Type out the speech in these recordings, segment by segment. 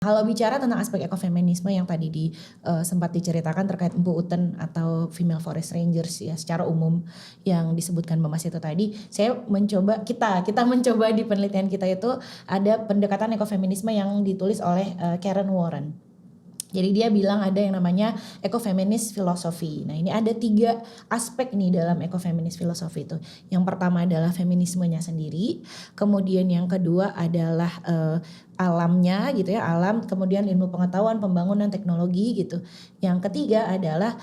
Kalau bicara tentang aspek ekofeminisme yang tadi sempat diceritakan terkait Empu Uten atau female forest rangers ya secara umum yang disebutkan Mbak Mas itu tadi, kita mencoba di penelitian kita itu ada pendekatan ekofeminisme yang ditulis oleh Karen Warren. Jadi dia bilang ada yang namanya ekofeminis filosofi. Nah ini ada 3 aspek nih dalam ekofeminis filosofi itu. Yang pertama adalah feminismenya sendiri. Kemudian yang kedua adalah alamnya gitu ya, alam. Kemudian ilmu pengetahuan, pembangunan, teknologi gitu. Yang ketiga adalah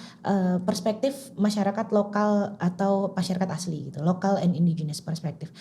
perspektif masyarakat lokal atau masyarakat asli gitu. Local and indigenous perspective.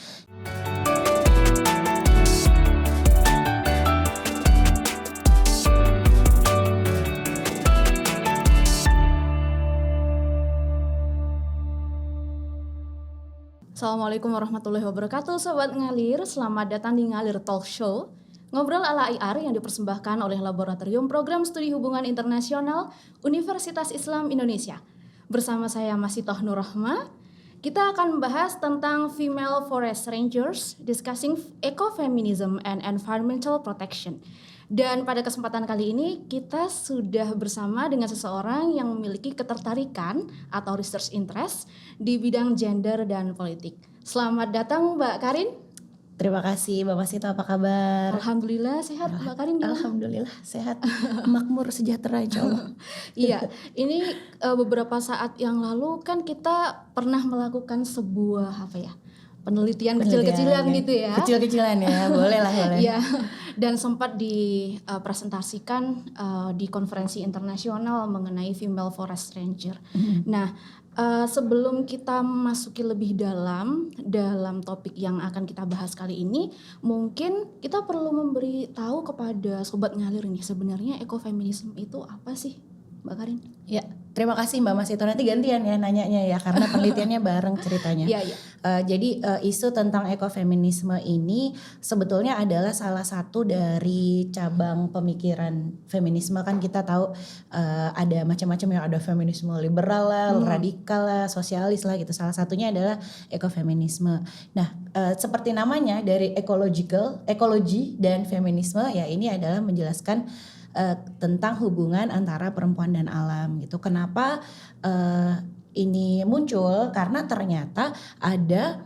Assalamualaikum warahmatullahi wabarakatuh Sobat Ngalir, selamat datang di Ngalir Talk Show. Ngobrol ala IR yang dipersembahkan oleh Laboratorium Program Studi Hubungan Internasional Universitas Islam Indonesia. Bersama saya Masitoh Nurrahma, kita akan membahas tentang Female Forest Rangers, discussing ecofeminism and environmental protection. Dan pada kesempatan kali ini kita sudah bersama dengan seseorang yang memiliki ketertarikan atau research interest di bidang gender dan politik. Selamat datang Mbak Karin. Terima kasih Mbak Masito, apa kabar? Alhamdulillah sehat Mbak Karin. Alhamdulillah sehat, makmur, sejahtera insya Allah. Iya, ini beberapa saat yang lalu kan kita pernah melakukan sebuah penelitian kecil-kecilan gitu ya. Kecil-kecilan ya, boleh lah boleh. Iya, dan sempat dipresentasikan di konferensi internasional mengenai female forest ranger. Nah, sebelum kita masuki lebih dalam topik yang akan kita bahas kali ini, mungkin kita perlu memberi tahu kepada Sobat Ngalir ini sebenarnya ekofeminisme itu apa sih, Mbak Karin? Ya, terima kasih Mbak Masito. Nanti gantian ya nanyanya ya karena penelitiannya bareng ceritanya. Iya. Jadi isu tentang ekofeminisme ini sebetulnya adalah salah satu dari cabang pemikiran feminisme. Kan kita tahu ada macam-macam yang ada feminisme liberal lah, radikal lah, sosialis lah gitu. Salah satunya adalah ekofeminisme. Nah, seperti namanya dari ekologi dan feminisme ya ini adalah menjelaskan tentang hubungan antara perempuan dan alam gitu. Kenapa ini muncul? Karena ternyata ada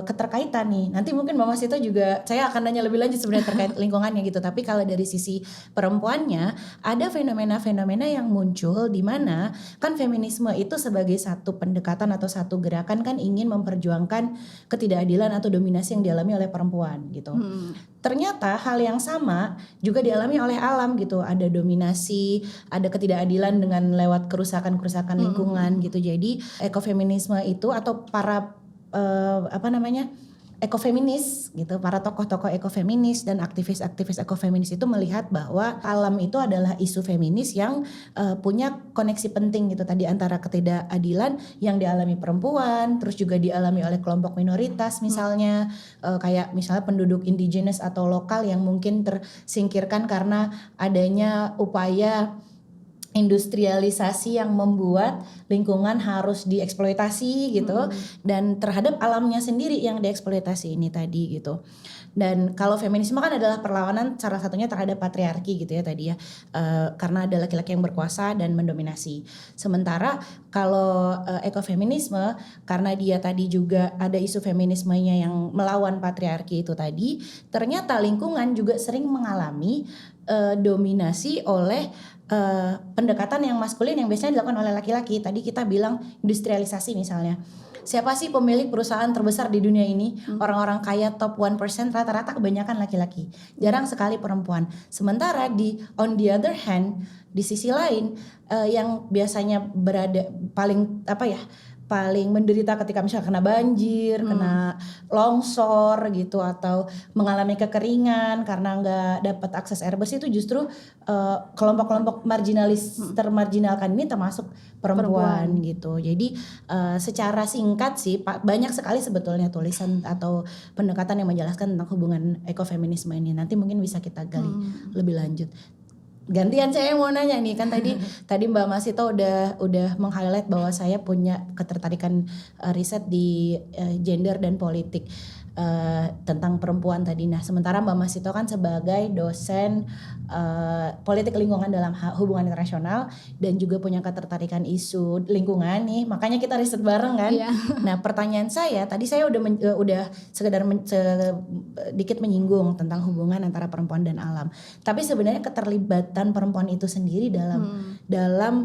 keterkaitan nih. Nanti mungkin Mbak Mas itu juga saya akan nanya lebih lanjut sebenarnya terkait lingkungannya gitu. Tapi kalau dari sisi perempuannya ada fenomena-fenomena yang muncul di mana kan feminisme itu sebagai satu pendekatan atau satu gerakan kan ingin memperjuangkan ketidakadilan atau dominasi yang dialami oleh perempuan gitu. Ternyata hal yang sama juga dialami oleh alam gitu. Ada dominasi, ada ketidakadilan dengan lewat kerusakan-kerusakan lingkungan gitu. Jadi ekofeminisme itu atau para ekofeminis gitu, para tokoh-tokoh ekofeminis dan aktivis-aktivis ekofeminis itu melihat bahwa alam itu adalah isu feminis yang punya koneksi penting gitu tadi antara ketidakadilan yang dialami perempuan, terus juga dialami oleh kelompok minoritas misalnya kayak misalnya penduduk indigenous atau lokal yang mungkin tersingkirkan karena adanya upaya industrialisasi yang membuat lingkungan harus dieksploitasi gitu dan terhadap alamnya sendiri yang dieksploitasi ini tadi gitu. Dan kalau feminisme kan adalah perlawanan salah satunya terhadap patriarki gitu ya tadi ya, karena ada laki-laki yang berkuasa dan mendominasi. Sementara kalau ekofeminisme karena dia tadi juga ada isu feminismenya yang melawan patriarki itu tadi, ternyata lingkungan juga sering mengalami dominasi oleh pendekatan yang maskulin yang biasanya dilakukan oleh laki-laki. Tadi kita bilang industrialisasi misalnya. Siapa sih pemilik perusahaan terbesar di dunia ini? Orang-orang kaya top 1% rata-rata kebanyakan laki-laki. Jarang sekali perempuan. Sementara on the other hand, di sisi lain yang biasanya berada paling menderita ketika misalnya kena banjir, kena longsor gitu atau mengalami kekeringan karena nggak dapat akses air bersih itu justru kelompok-kelompok termarginalkan ini termasuk perempuan gitu. Jadi secara singkat sih banyak sekali sebetulnya tulisan atau pendekatan yang menjelaskan tentang hubungan ekofeminisme ini. Nanti mungkin bisa kita gali lebih lanjut. Gantian saya mau nanya nih kan tadi Mbak Masito udah meng-highlight bahwa saya punya ketertarikan riset di gender dan politik. tentang perempuan tadi. Nah, sementara Mbak Masito kan sebagai dosen politik lingkungan dalam hubungan internasional dan juga punya ketertarikan isu lingkungan nih, makanya kita riset bareng kan. Iya. Nah, pertanyaan saya tadi saya udah sekedar sedikit menyinggung tentang hubungan antara perempuan dan alam. Tapi sebenarnya keterlibatan perempuan itu sendiri dalam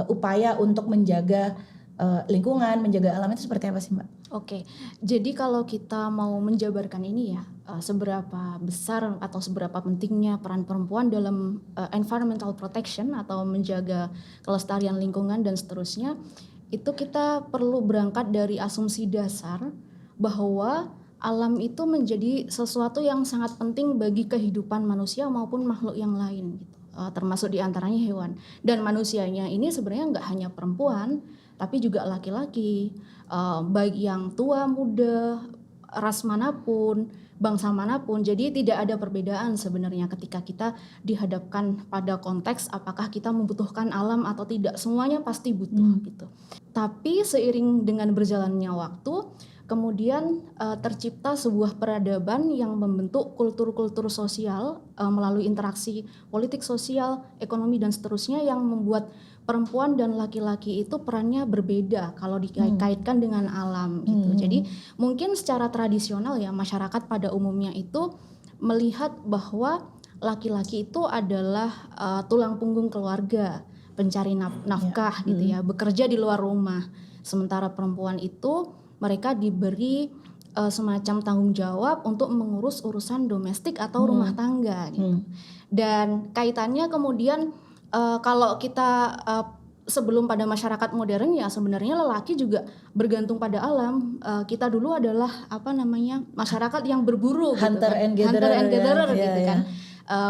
upaya untuk menjaga lingkungan, menjaga alam itu seperti apa sih Mbak? Oke, jadi kalau kita mau menjabarkan ini ya, seberapa besar atau seberapa pentingnya peran perempuan dalam environmental protection atau menjaga kelestarian lingkungan dan seterusnya, itu kita perlu berangkat dari asumsi dasar bahwa alam itu menjadi sesuatu yang sangat penting bagi kehidupan manusia maupun makhluk yang lain, gitu. Termasuk diantaranya hewan. Dan manusianya ini sebenarnya nggak hanya perempuan, tapi juga laki-laki, baik yang tua, muda, ras manapun, bangsa manapun. Jadi tidak ada perbedaan sebenarnya ketika kita dihadapkan pada konteks apakah kita membutuhkan alam atau tidak. Semuanya pasti butuh gitu. Tapi seiring dengan berjalannya waktu, kemudian tercipta sebuah peradaban yang membentuk kultur-kultur sosial melalui interaksi politik, sosial, ekonomi dan seterusnya yang membuat perempuan dan laki-laki itu perannya berbeda kalau dikaitkan dengan alam gitu. Jadi mungkin secara tradisional ya masyarakat pada umumnya itu melihat bahwa laki-laki itu adalah tulang punggung keluarga, pencari nafkah gitu ya, bekerja di luar rumah. Sementara perempuan itu mereka diberi semacam tanggung jawab untuk mengurus urusan domestik atau rumah tangga gitu. Dan kaitannya kemudian kalau kita sebelum pada masyarakat modern ya sebenarnya lelaki juga bergantung pada alam. Kita dulu adalah masyarakat yang berburu Hunter gitu kan. and gatherer gitu kan.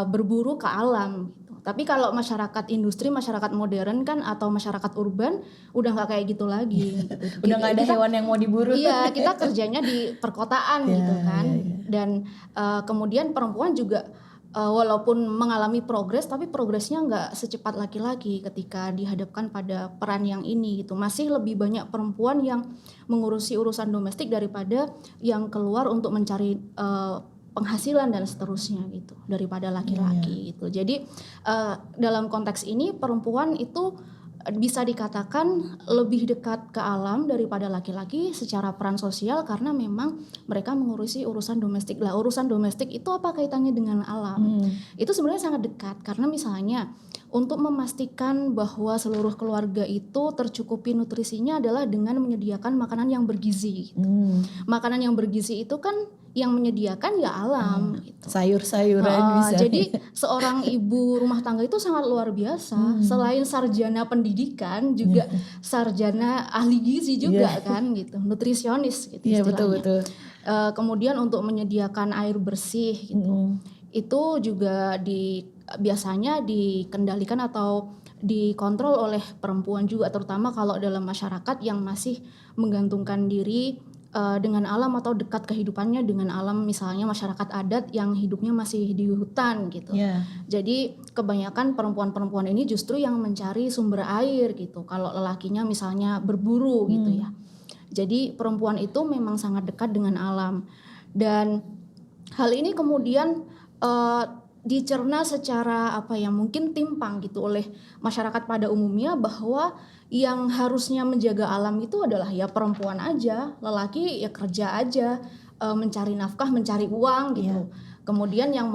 Berburu ke alam gitu. Tapi kalau masyarakat industri, masyarakat modern kan atau masyarakat urban udah nggak kayak gitu lagi. Gitu. Udah nggak ada hewan yang mau diburu. Iya, kita kerjanya di perkotaan gitu kan. Dan kemudian perempuan juga walaupun mengalami progres, tapi progresnya nggak secepat laki-laki ketika dihadapkan pada peran yang ini gitu. Masih lebih banyak perempuan yang mengurusi urusan domestik daripada yang keluar untuk mencari penghasilan dan seterusnya gitu daripada laki-laki gitu. Jadi dalam konteks ini perempuan itu bisa dikatakan lebih dekat ke alam daripada laki-laki secara peran sosial karena memang mereka mengurusi urusan domestik. Lah urusan domestik itu apa kaitannya dengan alam? Itu sebenarnya sangat dekat karena misalnya untuk memastikan bahwa seluruh keluarga itu tercukupi nutrisinya adalah dengan menyediakan makanan yang bergizi gitu. Makanan yang bergizi itu kan yang menyediakan ya alam gitu. Sayur-sayuran bisa. Jadi seorang ibu rumah tangga itu sangat luar biasa. Selain sarjana pendidikan juga sarjana ahli gizi juga kan gitu, nutrisionis gitu istilahnya. Betul. Kemudian untuk menyediakan air bersih gitu. Itu juga biasanya dikendalikan atau dikontrol oleh perempuan juga, terutama kalau dalam masyarakat yang masih menggantungkan diri dengan alam atau dekat kehidupannya dengan alam, misalnya masyarakat adat yang hidupnya masih di hutan gitu. Jadi kebanyakan perempuan-perempuan ini justru yang mencari sumber air gitu. Kalau lelakinya misalnya berburu gitu ya. Jadi perempuan itu memang sangat dekat dengan alam. Dan hal ini kemudian dicerna secara mungkin timpang gitu oleh masyarakat pada umumnya bahwa yang harusnya menjaga alam itu adalah ya perempuan aja, lelaki ya kerja aja, mencari nafkah, mencari uang gitu. Kemudian yang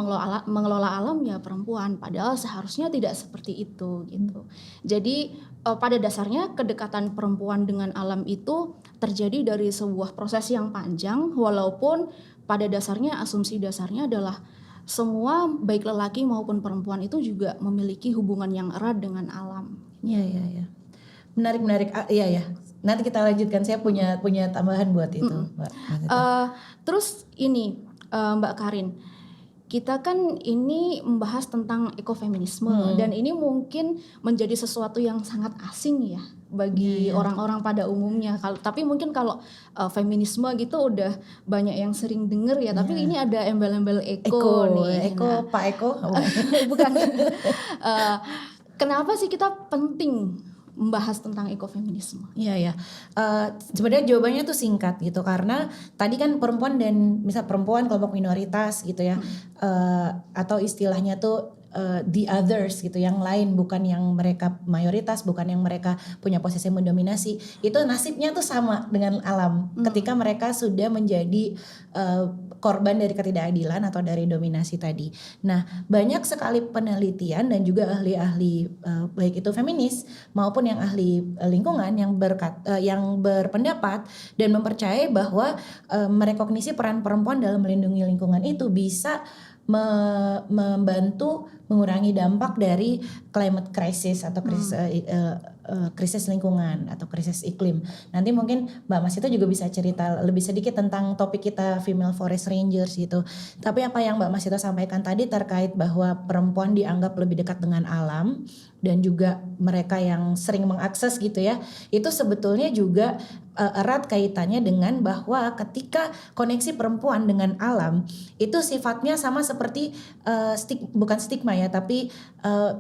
mengelola alam ya perempuan, padahal seharusnya tidak seperti itu gitu. Jadi pada dasarnya kedekatan perempuan dengan alam itu terjadi dari sebuah proses yang panjang, walaupun pada dasarnya asumsi dasarnya adalah semua baik lelaki maupun perempuan itu juga memiliki hubungan yang erat dengan alam. Iya. Menarik. Iya. Nanti kita lanjutkan. Saya punya tambahan buat itu, Mbak. Terus ini Mbak Karin, kita kan ini membahas tentang ekofeminisme dan ini mungkin menjadi sesuatu yang sangat asing ya bagi orang-orang pada umumnya. Tapi mungkin kalau feminisme gitu udah banyak yang sering dengar ya. Tapi ini ada embel-embel eko nih. Eko, Pak Eko? Bukan. Kenapa sih kita penting membahas tentang ekofeminisme? Iya ya, sebenarnya jawabannya tuh singkat gitu, karena tadi kan perempuan dan misal perempuan kelompok minoritas gitu ya, atau istilahnya tuh the others gitu, yang lain, bukan yang mereka mayoritas, bukan yang mereka punya posisi mendominasi, itu nasibnya tuh sama dengan alam ketika mereka sudah menjadi korban dari ketidakadilan atau dari dominasi tadi. Nah, banyak sekali penelitian dan juga ahli-ahli baik itu feminis maupun yang ahli lingkungan yang berpendapat dan mempercayai bahwa merekognisi peran perempuan dalam melindungi lingkungan itu bisa membantu mengurangi dampak dari climate crisis atau krisis lingkungan atau krisis iklim. Nanti mungkin Mbak Mas itu juga bisa cerita lebih sedikit tentang topik kita female forest rangers gitu. Tapi apa yang Mbak Mas itu sampaikan tadi terkait bahwa perempuan dianggap lebih dekat dengan alam dan juga mereka yang sering mengakses gitu ya, itu sebetulnya juga erat kaitannya dengan bahwa ketika koneksi perempuan dengan alam itu sifatnya sama seperti bukan stigma ya, tapi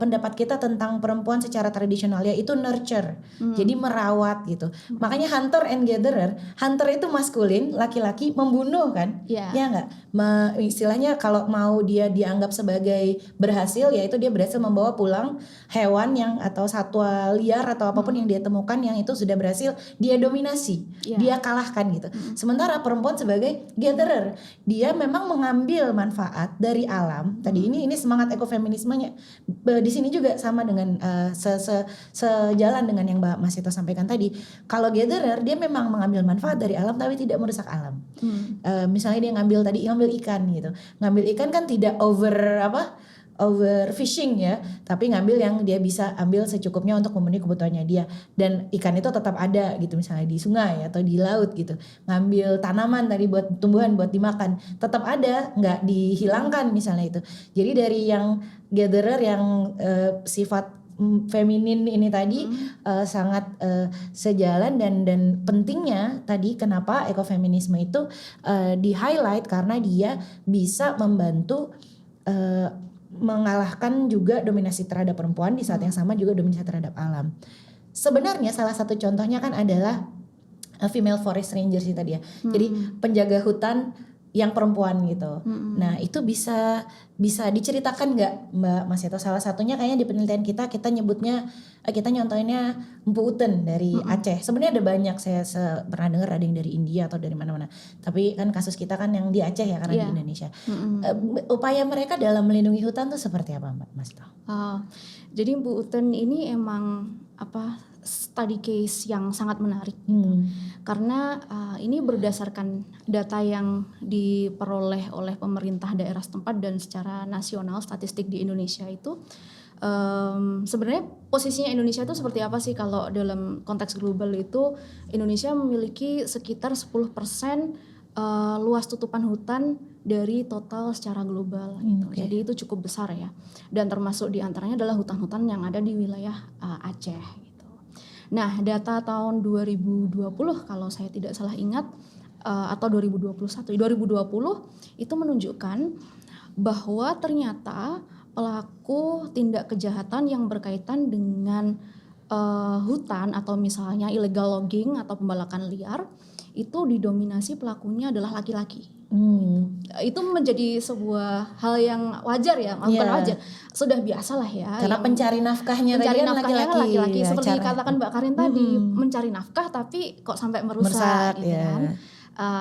pendapat kita tentang perempuan secara tradisional ya itu nurture, jadi merawat gitu. Makanya hunter and gatherer, hunter itu maskulin, laki-laki membunuh kan, ya nggak, istilahnya kalau mau dia dianggap sebagai berhasil, yaitu dia berhasil membawa pulang hewan yang atau satwa liar atau apapun yang dia temukan yang itu sudah berhasil dia dominasi, dia kalahkan gitu. Sementara perempuan sebagai gatherer, dia memang mengambil manfaat dari alam. Tadi ini semangat ekofeminismenya di sini juga sama dengan sejalan dengan yang Mbak Mas Ito sampaikan tadi. Kalau gatherer dia memang mengambil manfaat dari alam tapi tidak merusak alam. Misalnya dia ngambil ikan gitu. Ngambil ikan kan tidak overfishing ya, tapi ngambil yang dia bisa ambil secukupnya untuk memenuhi kebutuhannya dia, dan ikan itu tetap ada gitu, misalnya di sungai atau di laut gitu. Ngambil tanaman tadi buat tumbuhan buat dimakan tetap ada, nggak dihilangkan misalnya itu. Jadi dari yang gatherer yang sifat feminin ini tadi sangat sejalan dan pentingnya tadi kenapa ekofeminisme itu di highlight karena dia bisa membantu mengalahkan juga dominasi terhadap perempuan, di saat yang sama juga dominasi terhadap alam. Sebenarnya salah satu contohnya kan adalah female forest rangers itu tadi ya. Jadi penjaga hutan yang perempuan gitu. Nah itu bisa diceritakan nggak Mbak Mas Ito? Salah satunya kayaknya di penelitian kita nyebutnya, kita nyontoinnya Mpu Uten dari Aceh. Sebenarnya ada banyak, saya pernah dengar ada yang dari India atau dari mana-mana. Tapi kan kasus kita kan yang di Aceh ya, karena di Indonesia. Upaya mereka dalam melindungi hutan tuh seperti apa Mbak Mas Ito? Jadi Mpu Uten ini emang study case yang sangat menarik gitu. Karena ini berdasarkan data yang diperoleh oleh pemerintah daerah setempat dan secara nasional statistik di Indonesia itu sebenarnya posisinya Indonesia itu seperti apa sih kalau dalam konteks global itu. Indonesia memiliki sekitar 10% luas tutupan hutan dari total secara global gitu. Jadi itu cukup besar ya, dan termasuk diantaranya adalah hutan-hutan yang ada di wilayah Aceh gitu. Nah, data tahun 2020 kalau saya tidak salah ingat atau 2021 itu menunjukkan bahwa ternyata pelaku tindak kejahatan yang berkaitan dengan hutan atau misalnya illegal logging atau pembalakan liar itu didominasi pelakunya adalah laki-laki. Itu menjadi sebuah hal yang wajar ya, bukan wajar, sudah biasa lah ya. Karena pencari nafkahnya laki-laki. Seperti katakan Mbak Karin tadi, mencari nafkah tapi kok sampai merusak gitu kan.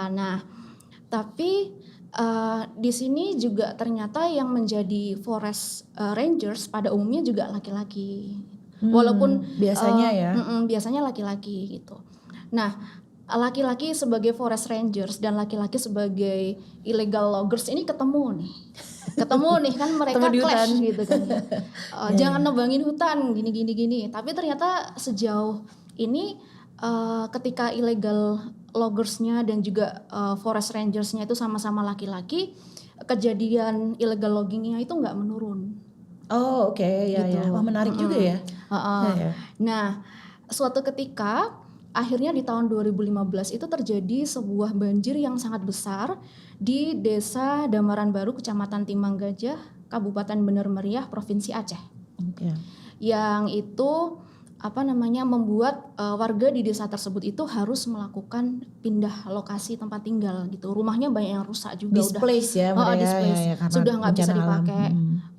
Nah, tapi di sini juga ternyata yang menjadi forest rangers pada umumnya juga laki-laki. Walaupun biasanya biasanya laki-laki gitu. Nah, laki-laki sebagai forest rangers dan laki-laki sebagai illegal loggers ini ketemu nih kan, mereka clash gitu kan. Jangan nebangin hutan gini. Tapi ternyata sejauh ini ketika illegal loggersnya dan juga forest rangersnya itu sama-sama laki-laki, kejadian illegal loggingnya itu nggak menurun. Gitu. Wah, menarik juga ya. Nah, suatu ketika akhirnya di tahun 2015 itu terjadi sebuah banjir yang sangat besar di Desa Damaran Baru, Kecamatan Timbang Gajah, Kabupaten Bener Meriah, Provinsi Aceh. Yang itu membuat warga di desa tersebut itu harus melakukan pindah lokasi tempat tinggal gitu. Rumahnya banyak yang rusak juga, Displace ya mereka displace, ya, karena sudah nggak bisa bencana alam. dipakai.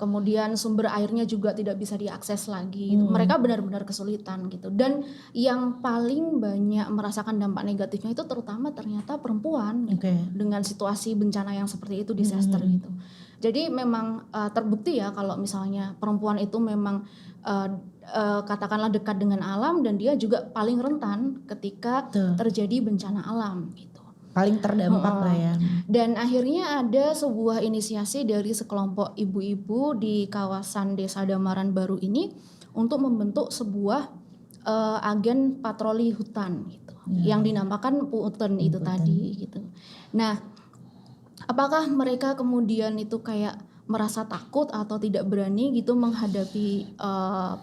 Kemudian sumber airnya juga tidak bisa diakses lagi. Gitu. Mereka benar-benar kesulitan gitu. Dan yang paling banyak merasakan dampak negatifnya itu terutama ternyata perempuan gitu, dengan situasi bencana yang seperti itu, disaster gitu. Jadi memang terbukti ya kalau misalnya perempuan itu memang katakanlah dekat dengan alam, dan dia juga paling rentan ketika terjadi bencana alam gitu. Paling terdampak lah ya. Dan akhirnya ada sebuah inisiasi dari sekelompok ibu-ibu di kawasan Desa Damaran Baru ini untuk membentuk sebuah agen patroli hutan gitu, yang dinamakan Puuten itu tadi gitu. Nah, apakah mereka kemudian itu kayak merasa takut atau tidak berani gitu menghadapi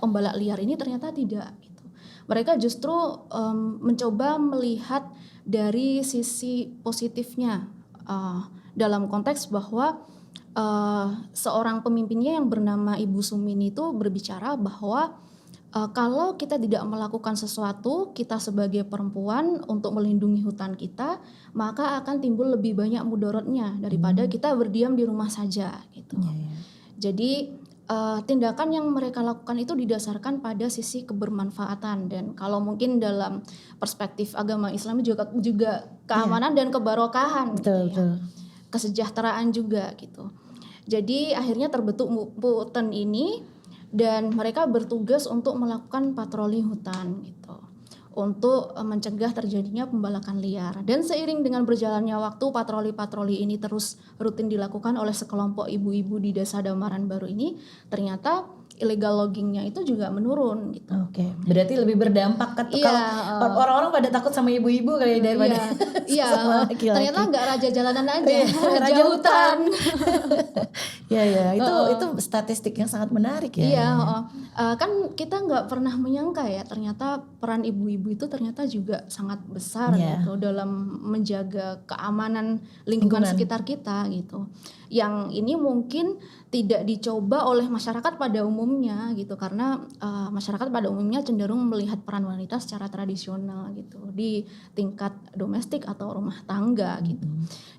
pembalak liar ini? Ternyata tidak gitu. Mereka justru mencoba melihat dari sisi positifnya, dalam konteks bahwa seorang pemimpinnya yang bernama Ibu Sumini itu berbicara bahwa kalau kita tidak melakukan sesuatu, kita sebagai perempuan untuk melindungi hutan kita, maka akan timbul lebih banyak mudorotnya daripada kita berdiam di rumah saja gitu. Jadi tindakan yang mereka lakukan itu didasarkan pada sisi kebermanfaatan, dan kalau mungkin dalam perspektif agama Islam juga keamanan dan kebarokahan gitu ya. Kesejahteraan juga gitu. Jadi akhirnya terbentuk Puuten ini, dan mereka bertugas untuk melakukan patroli hutan gitu, untuk mencegah terjadinya pembalakan liar. Dan seiring dengan berjalannya waktu, patroli-patroli ini terus rutin dilakukan oleh sekelompok ibu-ibu di Desa Damaran Baru ini. Ternyata illegal loggingnya itu juga menurun gitu. Berarti lebih berdampak ke kalau orang-orang pada takut sama ibu-ibu kali daripada sama laki-laki. Ternyata nggak raja jalanan aja, raja hutan. Itu statistik yang sangat menarik ya. Kan kita nggak pernah menyangka ya, ternyata peran ibu-ibu itu ternyata juga sangat besar gitu dalam menjaga keamanan lingkungan sekitar kita gitu. Yang ini mungkin tidak dicoba oleh masyarakat pada umumnya gitu, karena masyarakat pada umumnya cenderung melihat peran wanita secara tradisional gitu di tingkat domestik atau rumah tangga gitu.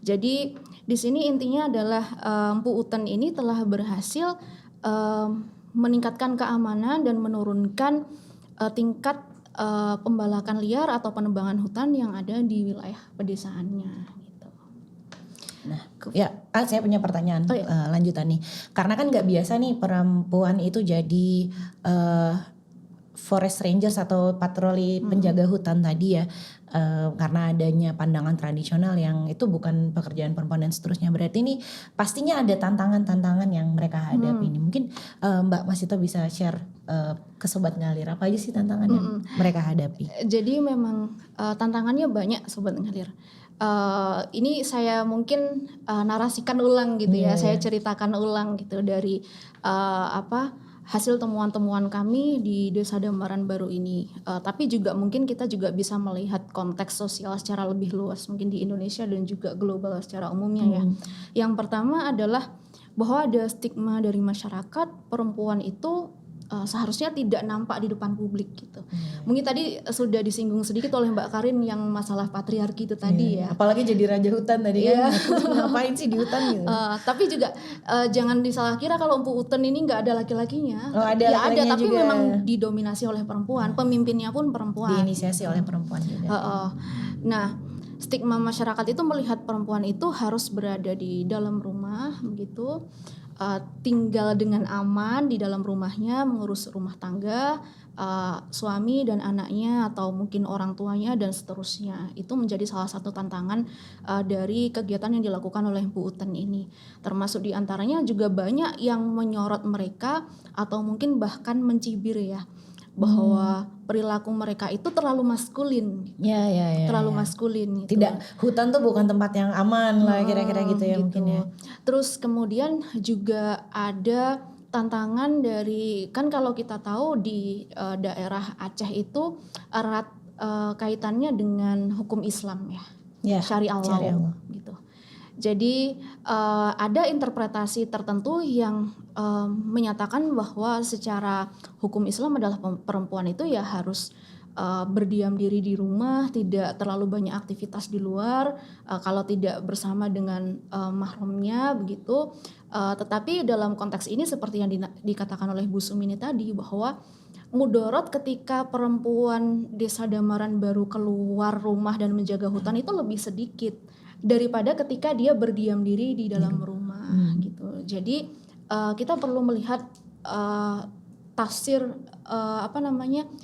Jadi di sini intinya adalah Puuten ini telah berhasil meningkatkan keamanan dan menurunkan tingkat pembalakan liar atau penebangan hutan yang ada di wilayah pedesaannya. Nah, saya punya pertanyaan lanjutan nih. Karena kan nggak biasa nih perempuan itu jadi forest rangers atau patroli penjaga hutan tadi ya. Karena adanya pandangan tradisional yang itu bukan pekerjaan perempuan dan seterusnya. Berarti ini pastinya ada tantangan-tantangan yang mereka hadapi ini. Mungkin Mbak Masito bisa share ke Sobat Ngalir, apa aja sih tantangan yang mereka hadapi? Jadi memang tantangannya banyak Sobat Ngalir. Ini saya mungkin narasikan ulang gitu ya, saya ceritakan ulang gitu dari hasil temuan-temuan kami di Desa Damaran Baru ini. Tapi juga mungkin kita juga bisa melihat konteks sosial secara lebih luas, mungkin di Indonesia dan juga global secara umumnya ya. Yang pertama adalah bahwa ada stigma dari masyarakat, perempuan itu seharusnya tidak nampak di depan publik gitu. Mungkin tadi sudah disinggung sedikit oleh Mbak Karin yang masalah patriarki itu tadi ya. Apalagi jadi raja hutan tadi kan, ngapain sih di hutan gitu. Tapi juga jangan disalah kira kalau Puuten ini nggak ada laki-lakinya. Ada tapi juga. Memang didominasi oleh perempuan, pemimpinnya pun perempuan. Diinisiasi oleh perempuan juga. Nah, stigma masyarakat itu melihat perempuan itu harus berada di dalam rumah begitu. Tinggal dengan aman di dalam rumahnya, mengurus rumah tangga, suami dan anaknya atau mungkin orang tuanya dan seterusnya. Itu menjadi salah satu tantangan dari kegiatan yang dilakukan oleh Puuten ini. Termasuk diantaranya juga banyak yang menyorot mereka atau mungkin bahkan mencibir ya, bahwa perilaku mereka itu terlalu maskulin. Terlalu maskulin gitu. Tidak, hutan tuh bukan tempat yang aman lah kira-kira gitu ya gitu. Mungkin ya. Terus kemudian juga ada tantangan dari, kan kalau kita tahu di daerah Aceh itu erat kaitannya dengan hukum Islam ya. Syariah law gitu. Jadi ada interpretasi tertentu yang menyatakan bahwa secara hukum Islam adalah perempuan itu ya harus berdiam diri di rumah, tidak terlalu banyak aktivitas di luar, kalau tidak bersama dengan mahramnya begitu. Tetapi dalam konteks ini seperti yang dikatakan oleh Bu Sumini tadi, bahwa mudorot ketika perempuan desa Damaran baru keluar rumah dan menjaga hutan itu lebih sedikit daripada ketika dia berdiam diri di dalam rumah gitu. Jadi kita perlu melihat tafsir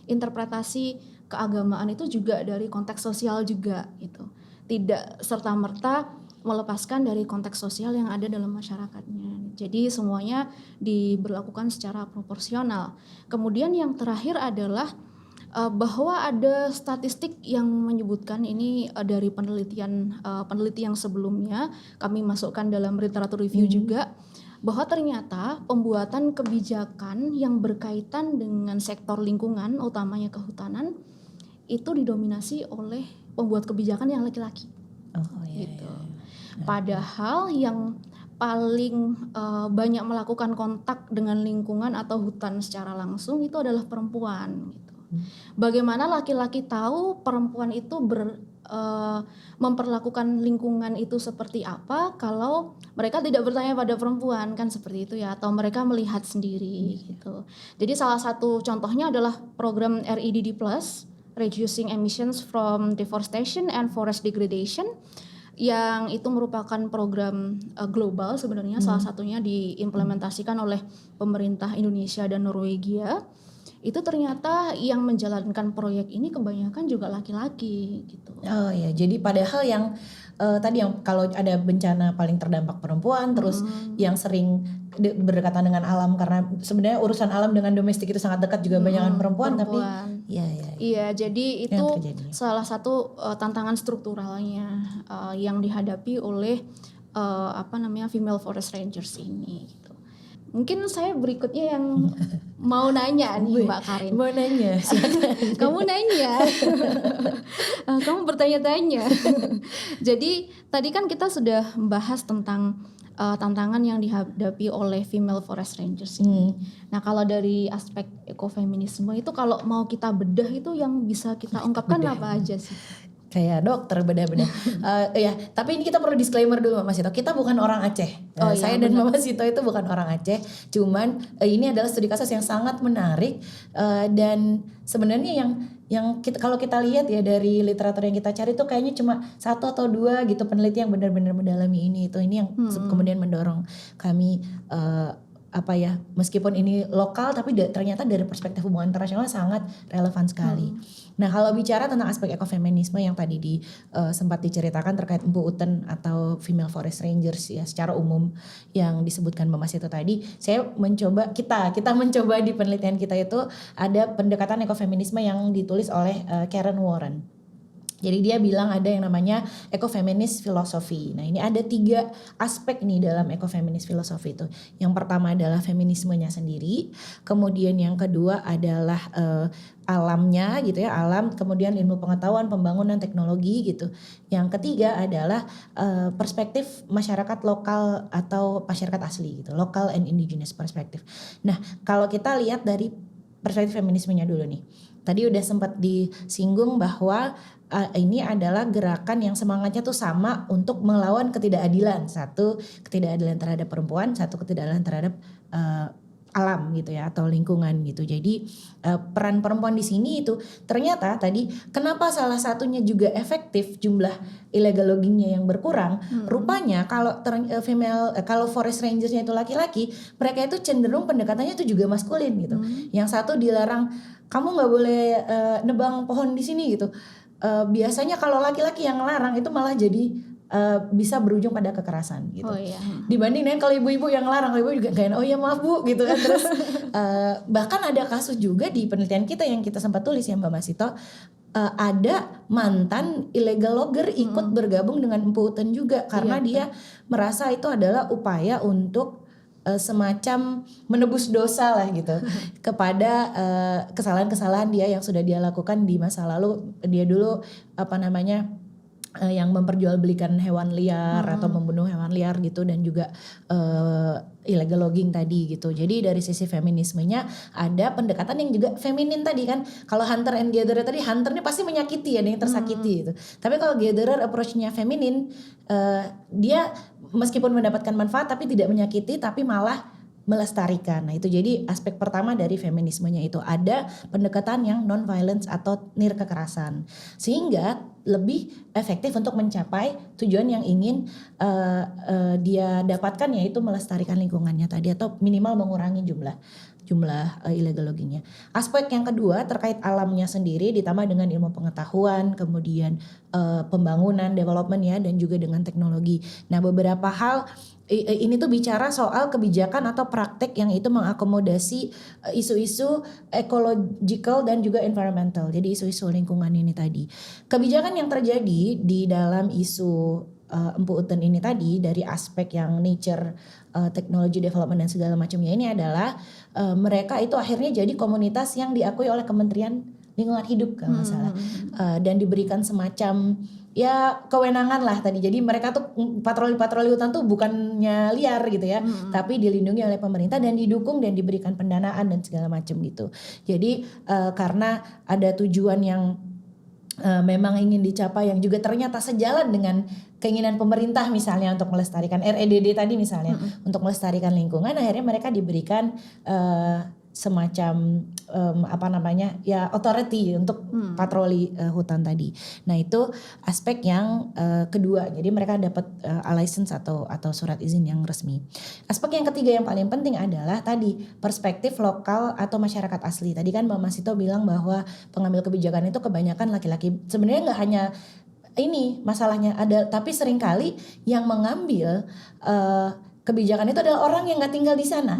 interpretasi keagamaan itu juga dari konteks sosial juga gitu. Tidak serta-merta melepaskan dari konteks sosial yang ada dalam masyarakatnya. Jadi semuanya diberlakukan secara proporsional. Kemudian yang terakhir adalah bahwa ada statistik yang menyebutkan ini dari penelitian yang sebelumnya kami masukkan dalam literatur review juga, bahwa ternyata pembuatan kebijakan yang berkaitan dengan sektor lingkungan, utamanya kehutanan, itu didominasi oleh pembuat kebijakan yang laki-laki. Gitu. Padahal yang paling banyak melakukan kontak dengan lingkungan atau hutan secara langsung itu adalah perempuan. Gitu. Bagaimana laki-laki tahu perempuan itu memperlakukan lingkungan itu seperti apa kalau mereka tidak bertanya pada perempuan, kan seperti itu ya, atau mereka melihat sendiri gitu. Jadi salah satu contohnya adalah program REDD+, Reducing Emissions from Deforestation and Forest Degradation, yang itu merupakan program global sebenarnya, salah satunya diimplementasikan oleh pemerintah Indonesia dan Norwegia. Itu ternyata yang menjalankan proyek ini kebanyakan juga laki-laki gitu. Oh ya, jadi padahal yang tadi yang kalau ada bencana paling terdampak perempuan, terus yang sering berdekatan dengan alam, karena sebenarnya urusan alam dengan domestik itu sangat dekat juga banyak perempuan, tapi iya, jadi itu salah satu tantangan strukturalnya yang dihadapi oleh female forest rangers ini gitu. Mungkin saya berikutnya yang mau nanya nih Mbak Karin. Mau nanya? Kamu nanya. Kamu bertanya-tanya. Jadi tadi kan kita sudah membahas tentang tantangan yang dihadapi oleh female forest rangers ini. Nah kalau dari aspek ekofeminisme itu kalau mau kita bedah itu yang bisa kita ungkapkan apa aja sih? Kayak dokter bedah-bedah. Ya, tapi ini kita perlu disclaimer dulu Mas Sito. Kita bukan orang Aceh. Saya dan Mama Sito itu bukan orang Aceh. Cuman ini adalah studi kasus yang sangat menarik dan sebenarnya yang kita, kalau kita lihat ya dari literatur yang kita cari tuh kayaknya cuma 1 atau 2 gitu peneliti yang benar-benar mendalami ini. Ini yang kemudian mendorong kami meskipun ini lokal tapi ternyata dari perspektif hubungan internasional sangat relevan sekali. Nah kalau bicara tentang aspek ekofeminisme yang tadi sempat diceritakan terkait Empu Uten atau female forest rangers ya secara umum yang disebutkan Mbak Mas itu tadi, kita mencoba di penelitian kita itu ada pendekatan ekofeminisme yang ditulis oleh Karen Warren. Jadi dia bilang ada yang namanya ekofeminis filosofi. Nah ini ada 3 aspek nih dalam ekofeminis filosofi itu. Yang pertama adalah feminismenya sendiri. Kemudian yang kedua adalah alamnya gitu ya, alam. Kemudian ilmu pengetahuan, pembangunan, teknologi gitu. Yang ketiga adalah perspektif masyarakat lokal atau masyarakat asli gitu. Local and indigenous perspective. Nah kalau kita lihat dari perspektif feminismenya dulu nih. Tadi udah sempat disinggung bahwa ini adalah gerakan yang semangatnya tuh sama untuk melawan ketidakadilan. 1 ketidakadilan terhadap perempuan, 1 ketidakadilan terhadap alam gitu ya atau lingkungan gitu. Jadi peran perempuan di sini itu ternyata tadi kenapa salah satunya juga efektif jumlah illegal loggingnya yang berkurang. Rupanya kalau forest rangersnya itu laki-laki, mereka itu cenderung pendekatannya itu juga maskulin gitu. Yang satu dilarang kamu nggak boleh nebang pohon di sini gitu. Biasanya kalau laki-laki yang ngelarang itu malah jadi bisa berujung pada kekerasan gitu. Dibanding dengan kalau ibu-ibu yang ngelarang, ibu juga kayak oh ya maaf Bu gitu kan. Terus bahkan ada kasus juga di penelitian kita yang kita sempat tulis ya Mbak Masito, ada mantan illegal logger ikut bergabung dengan Empu Uten juga karena dia merasa itu adalah upaya untuk semacam menebus dosa lah gitu kepada kesalahan-kesalahan dia yang sudah dia lakukan di masa lalu. Dia dulu yang memperjualbelikan hewan liar atau membunuh hewan liar gitu, dan juga illegal logging tadi gitu. Jadi dari sisi feminismenya ada pendekatan yang juga feminin tadi kan. Kalau hunter and gatherer tadi, hunternya pasti menyakiti, ada yang tersakiti gitu. Tapi kalau gatherer approach-nya feminin, dia meskipun mendapatkan manfaat tapi tidak menyakiti, tapi malah melestarikan. Nah itu jadi aspek pertama dari feminismenya, itu ada pendekatan yang non violence atau nir kekerasan, sehingga lebih efektif untuk mencapai tujuan yang ingin dia dapatkan, yaitu melestarikan lingkungannya tadi atau minimal mengurangi jumlah illegal loggingnya. Aspek yang kedua terkait alamnya sendiri ditambah dengan ilmu pengetahuan, kemudian pembangunan, development ya, dan juga dengan teknologi. Nah beberapa hal ini tuh bicara soal kebijakan atau praktek yang itu mengakomodasi isu-isu ecological dan juga environmental. Jadi isu-isu lingkungan ini tadi. Kebijakan yang terjadi di dalam isu Empu Uten ini tadi dari aspek yang nature, technology development dan segala macamnya ini adalah mereka itu akhirnya jadi komunitas yang diakui oleh Kementerian Lingkungan Hidup kalau nggak salah, dan diberikan semacam ya kewenangan lah tadi. Jadi mereka tuh patroli hutan tuh bukannya liar gitu ya, tapi dilindungi oleh pemerintah dan didukung dan diberikan pendanaan dan segala macam gitu. Jadi karena ada tujuan yang memang ingin dicapai yang juga ternyata sejalan dengan keinginan pemerintah misalnya untuk melestarikan REDD tadi misalnya, untuk melestarikan lingkungan, akhirnya mereka diberikan semacam authority untuk patroli hutan tadi. Nah itu aspek yang kedua, jadi mereka dapat license atau surat izin yang resmi. Aspek yang ketiga yang paling penting adalah tadi perspektif lokal atau masyarakat asli. Tadi kan Mbak Masito bilang bahwa pengambil kebijakan itu kebanyakan laki-laki. Sebenarnya nggak hanya ini masalahnya ada, tapi seringkali yang mengambil kebijakan itu adalah orang yang nggak tinggal di sana,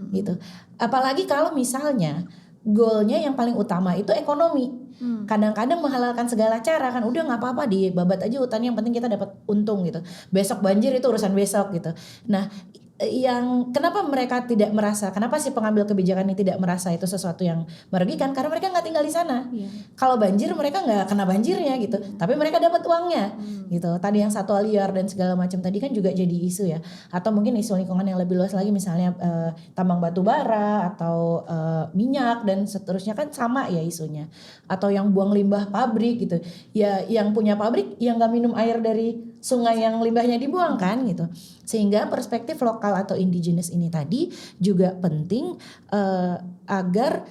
gitu. Apalagi kalau misalnya goalnya yang paling utama itu ekonomi, kadang-kadang menghalalkan segala cara kan, udah nggak apa-apa dibabat aja hutannya, yang penting kita dapat untung gitu. Besok banjir itu urusan besok gitu. Nah yang kenapa mereka tidak merasa, kenapa sih pengambil kebijakan ini tidak merasa itu sesuatu yang merugikan, karena mereka nggak tinggal di sana. Kalau banjir mereka nggak kena banjirnya gitu, tapi mereka dapat uangnya gitu. Tadi yang satwa liar dan segala macam tadi kan juga jadi isu ya, atau mungkin isu lingkungan yang lebih luas lagi, misalnya tambang batu bara atau minyak dan seterusnya kan sama ya isunya, atau yang buang limbah pabrik gitu ya, yang punya pabrik yang nggak minum air dari sungai yang limbahnya dibuang kan gitu. Sehingga perspektif lokal atau indigenous ini tadi juga penting agar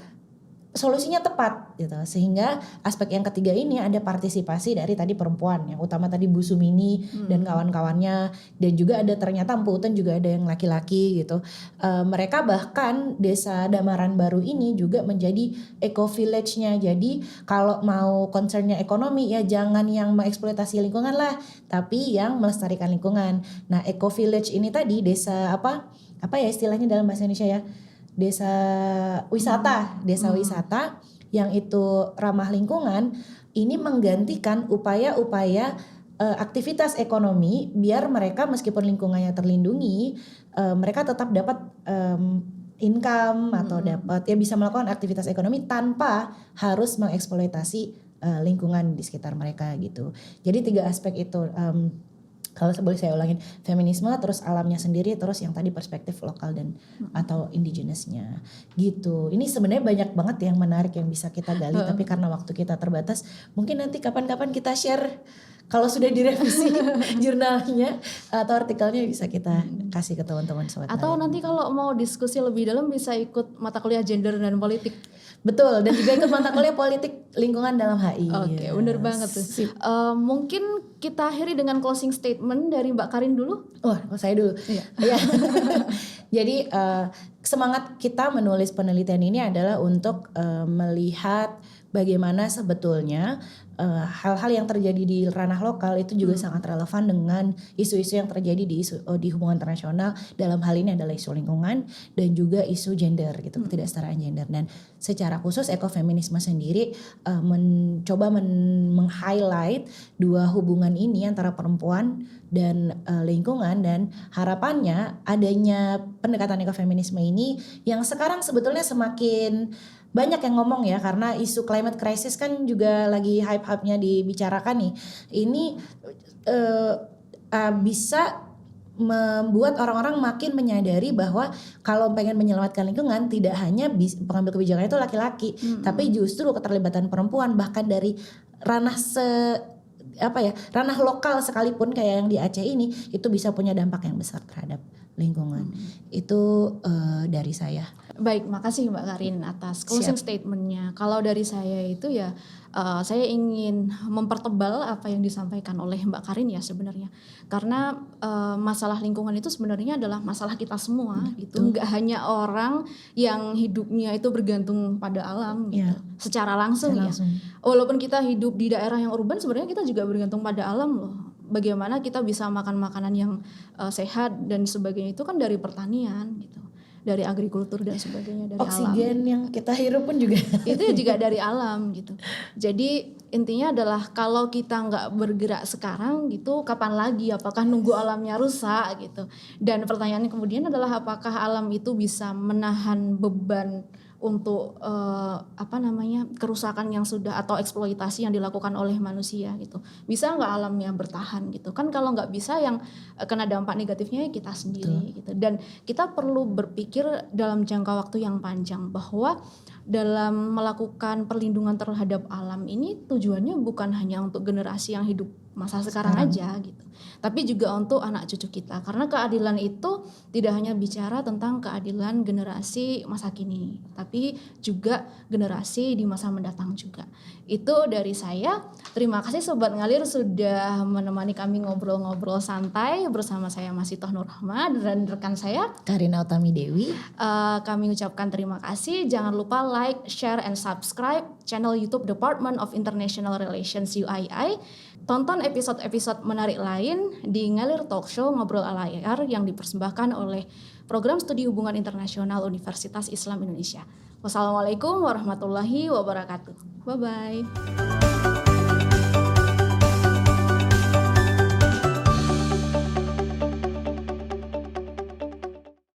solusinya tepat gitu. Sehingga aspek yang ketiga ini ada partisipasi dari tadi perempuan, yang utama tadi Bu Sumini dan kawan-kawannya, dan juga ada ternyata Empu Uten juga ada yang laki-laki gitu. Mereka bahkan desa Damaran Baru ini juga menjadi eco village-nya. Jadi kalau mau concernnya ekonomi ya jangan yang mengeksploitasi lingkungan lah, tapi yang melestarikan lingkungan. Nah eco village ini tadi desa apa ya istilahnya dalam bahasa Indonesia ya, desa wisata yang itu ramah lingkungan, ini menggantikan upaya-upaya aktivitas ekonomi biar mereka meskipun lingkungannya terlindungi, mereka tetap dapat income atau dapat ya bisa melakukan aktivitas ekonomi tanpa harus mengeksploitasi lingkungan di sekitar mereka gitu. Jadi 3 aspek itu. Kalau boleh saya ulangin, feminisme, terus alamnya sendiri, terus yang tadi perspektif lokal dan atau indigenous-nya gitu. Ini sebenarnya banyak banget yang menarik yang bisa kita gali, tapi karena waktu kita terbatas, mungkin nanti kapan-kapan kita share kalau sudah direvisi jurnalnya atau artikelnya bisa kita kasih ke teman-teman sobat. Atau nanti kalau mau diskusi lebih dalam bisa ikut mata kuliah gender dan politik. Betul, dan juga ikut mata kuliah politik lingkungan dalam HI. Oke, bener banget tuh. Mungkin kita akhiri dengan closing statement dari Mbak Karin dulu. Saya dulu. Iya. Jadi semangat kita menulis penelitian ini adalah untuk melihat bagaimana sebetulnya hal-hal yang terjadi di ranah lokal itu juga sangat relevan dengan isu-isu yang terjadi di hubungan internasional. Dalam hal ini adalah isu lingkungan dan juga isu gender gitu, ketidaksetaraan gender. Dan secara khusus ekofeminisme sendiri mencoba meng-highlight 2 hubungan ini antara perempuan dan lingkungan, dan harapannya adanya pendekatan ekofeminisme ini yang sekarang sebetulnya semakin banyak yang ngomong ya, karena isu climate crisis kan juga lagi hype-hypenya dibicarakan nih. Ini bisa membuat orang-orang makin menyadari bahwa kalau pengen menyelamatkan lingkungan tidak hanya pengambil kebijakan itu laki-laki, tapi justru keterlibatan perempuan, bahkan dari ranah ranah lokal sekalipun kayak yang di Aceh ini, itu bisa punya dampak yang besar terhadap lingkungan. Itu dari saya. Baik, makasih Mbak Karin atas closing statementnya. Kalau dari saya itu ya, saya ingin mempertebal apa yang disampaikan oleh Mbak Karin ya sebenarnya. Karena masalah lingkungan itu sebenarnya adalah masalah kita semua gitu. Enggak hanya orang yang hidupnya itu bergantung pada alam gitu. Secara langsung ya. Walaupun kita hidup di daerah yang urban, sebenarnya kita juga bergantung pada alam loh. Bagaimana kita bisa makan makanan yang sehat dan sebagainya itu kan dari pertanian gitu. Dari agrikultur dan sebagainya, dari oksigen alam. yang kita hirup pun juga itu juga dari alam gitu. Jadi intinya adalah kalau kita nggak bergerak sekarang gitu, kapan lagi? Apakah nunggu alamnya rusak gitu? Dan pertanyaannya kemudian adalah apakah alam itu bisa menahan beban untuk kerusakan yang sudah atau eksploitasi yang dilakukan oleh manusia gitu. Bisa nggak alamnya bertahan gitu? Kan kalau nggak bisa, yang kena dampak negatifnya kita sendiri gitu. Dan kita perlu berpikir dalam jangka waktu yang panjang bahwa dalam melakukan perlindungan terhadap alam ini tujuannya bukan hanya untuk generasi yang hidup masa sekarang aja gitu, tapi juga untuk anak cucu kita, karena keadilan itu tidak hanya bicara tentang keadilan generasi masa kini, tapi juga generasi di masa mendatang juga. Itu dari saya. Terima kasih Sobat Ngalir sudah menemani kami ngobrol-ngobrol santai bersama saya Masitoh Nurrahma dan rekan saya Karina Utami Dewi. Kami ucapkan terima kasih. Jangan lupa like, share, and subscribe channel YouTube Department of International Relations UII. Tonton episode-episode menarik lain di Ngalir Talk Show Ngobrol ala IR yang dipersembahkan oleh Program Studi Hubungan Internasional Universitas Islam Indonesia. Wassalamualaikum warahmatullahi wabarakatuh. Bye-bye.